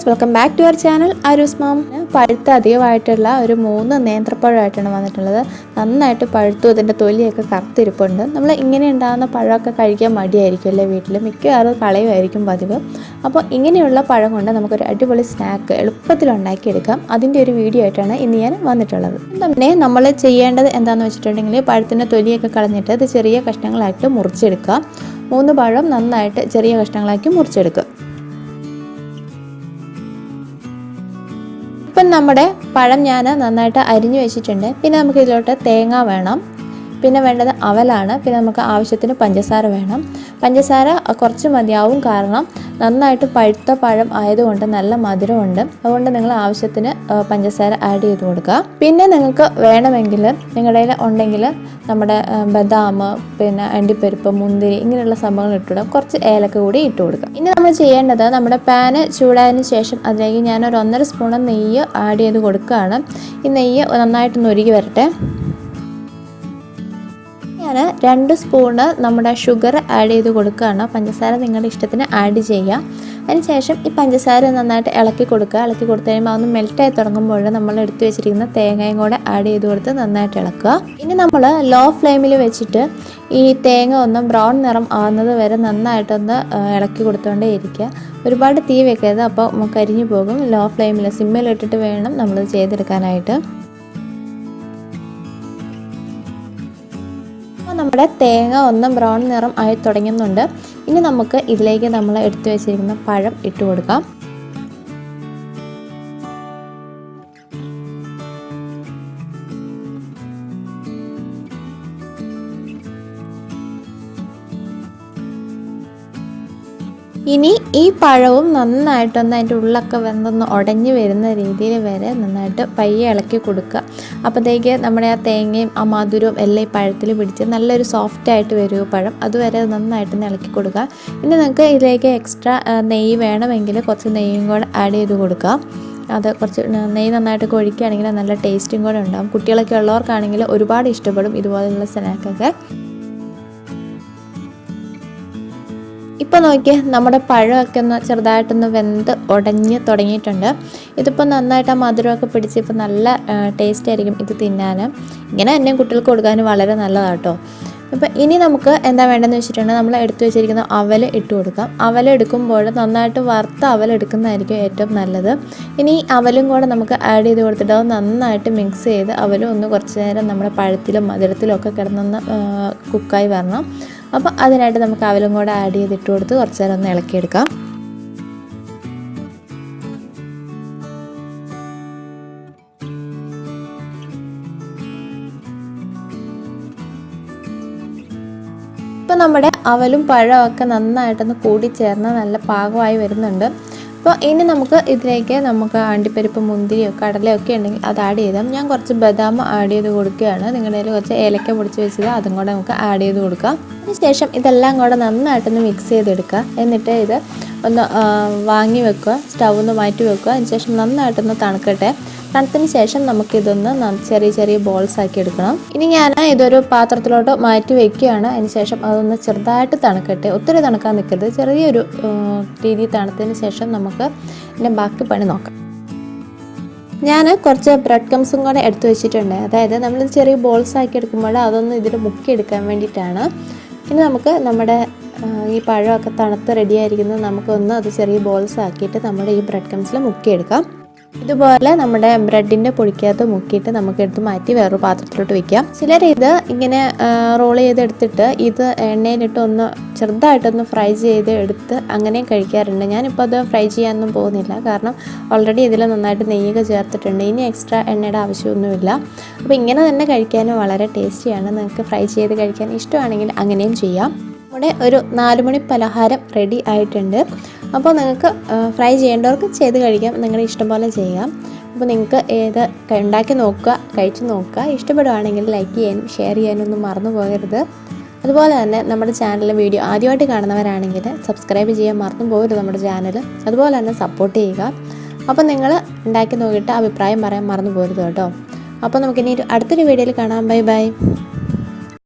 welcome back to our channel Arus Mom. പഴുത്ത അധികമായിട്ടുള്ള ഒരു 3 നേന്ത്രപ്പഴമായിട്ടാണ് വന്നിട്ടുള്ളത്. നന്നായിട്ട് പഴുത്തു, അതിൻ്റെ തൊലിയൊക്കെ കറുത്തിരിപ്പുണ്ട്. നമ്മൾ ഇങ്ങനെ ഉണ്ടാകുന്ന പഴമൊക്കെ കഴിക്കാൻ മടിയായിരിക്കും അല്ലേ വീട്ടിൽ, മിക്കവാറും കളയുമായിരിക്കും പതിവ്. അപ്പോൾ ഇങ്ങനെയുള്ള പഴം കൊണ്ട് നമുക്കൊരു അടിപൊളി സ്നാക്ക് എളുപ്പത്തിൽ ഉണ്ടാക്കിയെടുക്കാം. അതിൻ്റെ ഒരു വീഡിയോ ആയിട്ടാണ് ഇന്ന് ഞാൻ വന്നിട്ടുള്ളത്. പിന്നെ നമ്മൾ ചെയ്യേണ്ടത് എന്താണെന്ന് വെച്ചിട്ടുണ്ടെങ്കിൽ പഴത്തിൻ്റെ തൊലിയൊക്കെ കളഞ്ഞിട്ട് അത് ചെറിയ കഷ്ണങ്ങളായിട്ട് മുറിച്ചെടുക്കുക. 3 പഴം നന്നായിട്ട് ചെറിയ കഷ്ണങ്ങളാക്കി മുറിച്ചെടുക്കുക. ഇപ്പം നമ്മുടെ പഴം ഞാൻ നന്നായിട്ട് അരിഞ്ഞു വെച്ചിട്ടുണ്ട്. പിന്നെ നമുക്ക് ഇതിലോട്ട് തേങ്ങ വേണം, പിന്നെ വേണ്ടത് അവലാണ്, പിന്നെ നമുക്ക് ആവശ്യത്തിന് പഞ്ചസാര വേണം. പഞ്ചസാര കുറച്ച് മതിയാവും, കാരണം നന്നായിട്ട് പഴുത്ത പഴം ആയതുകൊണ്ട് നല്ല മധുരമുണ്ട്. അതുകൊണ്ട് നിങ്ങൾ ആവശ്യത്തിന് പഞ്ചസാര ആഡ് ചെയ്ത് കൊടുക്കുക. പിന്നെ നിങ്ങൾക്ക് വേണമെങ്കിൽ നിങ്ങളുടെ കയ്യിൽ ഉണ്ടെങ്കിൽ നമ്മുടെ ബദാം, പിന്നെ അണ്ടിപ്പരിപ്പ്, മുന്തിരി ഇങ്ങനെയുള്ള സംഭവങ്ങൾ ഇട്ടുവിടാം. കുറച്ച് ഏലക്ക കൂടി ഇട്ട് കൊടുക്കുക. ഇനി നമ്മൾ ചെയ്യേണ്ടത്, നമ്മുടെ പാന് ചൂടായതിന് ശേഷം അതിലേക്ക് ഞാനൊരു 1.5 സ്പൂൺ നെയ്യ് ആഡ് ചെയ്ത് കൊടുക്കുകയാണ്. ഈ നെയ്യ് നന്നായിട്ടൊന്ന് ഉരുകി വരട്ടെ. ഞാൻ 2 സ്പൂണ് നമ്മുടെ ഷുഗർ ആഡ് ചെയ്ത് കൊടുക്കുകയാണ്. പഞ്ചസാര നിങ്ങളുടെ ഇഷ്ടത്തിന് ആഡ് ചെയ്യുക. അതിനുശേഷം ഈ പഞ്ചസാര നന്നായിട്ട് ഇളക്കി കൊടുക്കുക. ഇളക്കി കൊടുത്തു കഴിയുമ്പോൾ അതൊന്ന് മെൽറ്റായി തുടങ്ങുമ്പോൾ നമ്മൾ എടുത്തു വെച്ചിരിക്കുന്ന തേങ്ങയും കൂടെ ആഡ് ചെയ്ത് കൊടുത്ത് നന്നായിട്ട് ഇളക്കുക. ഇനി നമ്മൾ ലോ ഫ്ലെയിമിൽ വെച്ചിട്ട് ഈ തേങ്ങ ഒന്ന് ബ്രൗൺ നിറം ആവുന്നത് വരെ നന്നായിട്ടൊന്ന് ഇളക്കി കൊടുത്തുകൊണ്ടേ ഇരിക്കുക. ഒരുപാട് തീ വെക്കരുത്, അപ്പോൾ കരിഞ്ഞു പോകും. ലോ ഫ്ലെയിമിൽ സിമ്മിലിട്ടിട്ട് വേണം നമ്മൾ ചെയ്തെടുക്കാനായിട്ട്. നമ്മുടെ തേങ്ങ ഒന്ന് ബ്രൗൺ നിറം ആയി തുടങ്ങുന്നുണ്ട്. ഇനി നമുക്ക് ഇതിലേക്ക് നമ്മൾ എടുത്തു വെച്ചിരിക്കുന്ന പഴം ഇട്ട് കൊടുക്കാം. ഇനി ഈ പഴവും നന്നായിട്ടൊന്ന് അതിൻ്റെ ഉള്ളൊക്കെ വെന്തൊന്ന് ഉടഞ്ഞു വരുന്ന രീതിയിൽ വരെ നന്നായിട്ട് പയ്യെ ഇളക്കി കൊടുക്കുക. അപ്പോഴത്തേക്ക് നമ്മുടെ ആ തേങ്ങയും ആ മധുരവും എല്ലാം ഈ പഴത്തിൽ പിടിച്ച് നല്ലൊരു സോഫ്റ്റായിട്ട് വരും പഴം. അതുവരെ നന്നായിട്ടൊന്ന് ഇളക്കി കൊടുക്കുക. ഇനി നിങ്ങൾക്ക് ഇതിലേക്ക് എക്സ്ട്രാ നെയ്യ് വേണമെങ്കിൽ കുറച്ച് നെയ്യും കൂടെ ആഡ് ചെയ്ത് കൊടുക്കുക. അത് കുറച്ച് നെയ്യ് നന്നായിട്ട് ഒഴിക്കുകയാണെങ്കിൽ നല്ല ടേസ്റ്റും കൂടെ ഉണ്ടാകും. കുട്ടികളൊക്കെ ഉള്ളവർക്കാണെങ്കിൽ ഒരുപാട് ഇഷ്ടപ്പെടും ഇതുപോലെയുള്ള സ്നാക്കൊക്കെ. ഇപ്പോൾ നോക്കിയാൽ നമ്മുടെ പഴമൊക്കെ ഒന്ന് ചെറുതായിട്ടൊന്ന് വെന്ത് ഉടഞ്ഞ് തുടങ്ങിയിട്ടുണ്ട്. ഇതിപ്പോൾ നന്നായിട്ട് ആ മധുരമൊക്കെ പിടിച്ച് ഇപ്പോൾ നല്ല ടേസ്റ്റ് ആയിരിക്കും ഇത് തിന്നാൻ. ഇങ്ങനെ തന്നെ കുട്ടികൾക്ക് കൊടുക്കാൻ വളരെ നല്ലതാണ് കേട്ടോ. അപ്പോൾ ഇനി നമുക്ക് എന്താ വേണ്ടതെന്ന് വെച്ചിട്ടുണ്ടെങ്കിൽ നമ്മൾ എടുത്തു വെച്ചിരിക്കുന്ന അവൽ ഇട്ട് കൊടുക്കാം. അവൽ എടുക്കുമ്പോൾ നന്നായിട്ട് വറുത്ത അവൽ എടുക്കുന്നതായിരിക്കും ഏറ്റവും നല്ലത്. ഇനി അവലും കൂടെ നമുക്ക് ആഡ് ചെയ്ത് കൊടുത്തിട്ട് അത് നന്നായിട്ട് മിക്സ് ചെയ്ത് അവലും ഒന്ന് കുറച്ച് നേരം നമ്മുടെ പഴത്തിലും മധുരത്തിലും ഒക്കെ കിടന്നൊന്ന് കുക്കായി വരണം. അപ്പോൾ അതിനായിട്ട് നമുക്ക് അവലും കൂടെ ആഡ് ചെയ്തിട്ട് കൊടുത്ത് കുറച്ച് നേരം ഒന്ന് ഇളക്കിയെടുക്കാം. ഇപ്പോൾ നമ്മുടെ അവലും പഴമൊക്കെ നന്നായിട്ടൊന്ന് കൂടിച്ചേർന്ന് നല്ല പാകമായി വരുന്നുണ്ട്. അപ്പോൾ ഇനി നമുക്ക് ഇതിലേക്ക് അണ്ടിപ്പരിപ്പ്, മുന്തിരിയോ കടലയൊക്കെ ഉണ്ടെങ്കിൽ അത് ആഡ് ചെയ്താൽ ഞാൻ കുറച്ച് ബദാം ആഡ് ചെയ്ത് കൊടുക്കുകയാണ്. നിങ്ങളുടെ കയ്യിൽ കുറച്ച് ഏലക്ക പൊടിച്ച് വെച്ചത് അതും കൂടെ നമുക്ക് ആഡ് ചെയ്ത് കൊടുക്കാം. അതിനുശേഷം ഇതെല്ലാം കൂടെ നന്നായിട്ടൊന്ന് മിക്സ് ചെയ്തെടുക്കുക. എന്നിട്ട് ഇത് ഒന്ന് വാങ്ങി വെക്കുക, സ്റ്റൗ ഒന്ന് മാറ്റി വെക്കുക. അതിനുശേഷം നന്നായിട്ടൊന്ന് തണുക്കട്ടെ. തണുത്തതിന് ശേഷം നമുക്കിതൊന്ന് ചെറിയ ചെറിയ ബോൾസ് ആക്കി എടുക്കണം. ഇനി ഞാൻ ഇതൊരു പാത്രത്തിലോട്ട് മാറ്റി വെക്കുകയാണ്. അതിനുശേഷം അതൊന്ന് ചെറുതായിട്ട് തണുക്കട്ടെ, ഒത്തിരി തണുക്കാൻ നിൽക്കരുത്. ചെറിയൊരു രീതിയിൽ തണുത്തതിന് ശേഷം നമുക്ക് ഇതിൻ്റെ ബാക്കി പണി നോക്കാം. ഞാൻ കുറച്ച് ബ്രെഡ് ക്രംസും കൂടെ എടുത്തു വെച്ചിട്ടുണ്ട്. അതായത് നമ്മൾ ചെറിയ ബോൾസ് ആക്കി എടുക്കുമ്പോൾ അതൊന്ന് ഇതിൽ മുക്കിയെടുക്കാൻ വേണ്ടിയിട്ടാണ്. ഇനി നമുക്ക് നമ്മുടെ ഈ പഴമൊക്കെ തണുത്ത് റെഡിയായിരിക്കുന്നത് നമുക്കൊന്ന് അത് ചെറിയ ബോൾസ് ആക്കിയിട്ട് നമ്മുടെ ഈ ബ്രെഡ് ക്രംസിൽ മുക്കിയെടുക്കാം. ഇതുപോലെ നമ്മുടെ ബ്രെഡിൻ്റെ പൊടിക്കകത്ത് മുക്കിയിട്ട് നമുക്ക് എടുത്ത് മാറ്റി വേറൊരു പാത്രത്തിലോട്ട് വയ്ക്കാം. ചിലർ ഇത് ഇങ്ങനെ റോൾ ചെയ്തെടുത്തിട്ട് ഇത് എണ്ണയിലിട്ട് ഒന്ന് ചെറുതായിട്ടൊന്ന് ഫ്രൈ ചെയ്ത് എടുത്ത് അങ്ങനെയും കഴിക്കാറുണ്ട്. ഞാനിപ്പോൾ അത് ഫ്രൈ ചെയ്യാനൊന്നും പോകുന്നില്ല, കാരണം ഓൾറെഡി ഇതിൽ നന്നായിട്ട് നെയ്യൊക്കെ ചേർത്തിട്ടുണ്ട്. ഇനി എക്സ്ട്രാ എണ്ണയുടെ ആവശ്യമൊന്നുമില്ല. അപ്പോൾ ഇങ്ങനെ തന്നെ കഴിക്കാനും വളരെ ടേസ്റ്റിയാണ്. നിങ്ങൾക്ക് ഫ്രൈ ചെയ്ത് കഴിക്കാൻ ഇഷ്ടമാണെങ്കിൽ അങ്ങനെയും ചെയ്യാം. നമ്മുടെ ഒരു 4 മണി പലഹാരം റെഡി ആയിട്ടുണ്ട്. അപ്പോൾ നിങ്ങൾക്ക് ഫ്രൈ ചെയ്യേണ്ടവർക്ക് ചെയ്ത് കഴിക്കാം, നിങ്ങളുടെ ഇഷ്ടം പോലെ ചെയ്യാം. അപ്പോൾ നിങ്ങൾക്ക് ഉണ്ടാക്കി നോക്കുക, കഴിച്ച് നോക്കുക. ഇഷ്ടപ്പെടുകയാണെങ്കിൽ ലൈക്ക് ചെയ്യാനും ഷെയർ ചെയ്യാനും ഒന്നും മറന്നു പോകരുത്. അതുപോലെ തന്നെ നമ്മുടെ ചാനലിലെ വീഡിയോ ആദ്യമായിട്ട് കാണുന്നവരാണെങ്കിൽ സബ്സ്ക്രൈബ് ചെയ്യാൻ മറന്നു പോകരുത് നമ്മുടെ ചാനൽ. അതുപോലെ തന്നെ സപ്പോർട്ട് ചെയ്യുക. അപ്പോൾ നിങ്ങൾ ഉണ്ടാക്കി നോക്കിയിട്ട് അഭിപ്രായം പറയാൻ മറന്നു പോകരുത് കേട്ടോ. അപ്പോൾ നമുക്കിനി അടുത്തൊരു വീഡിയോയിൽ കാണാം. Bye bye.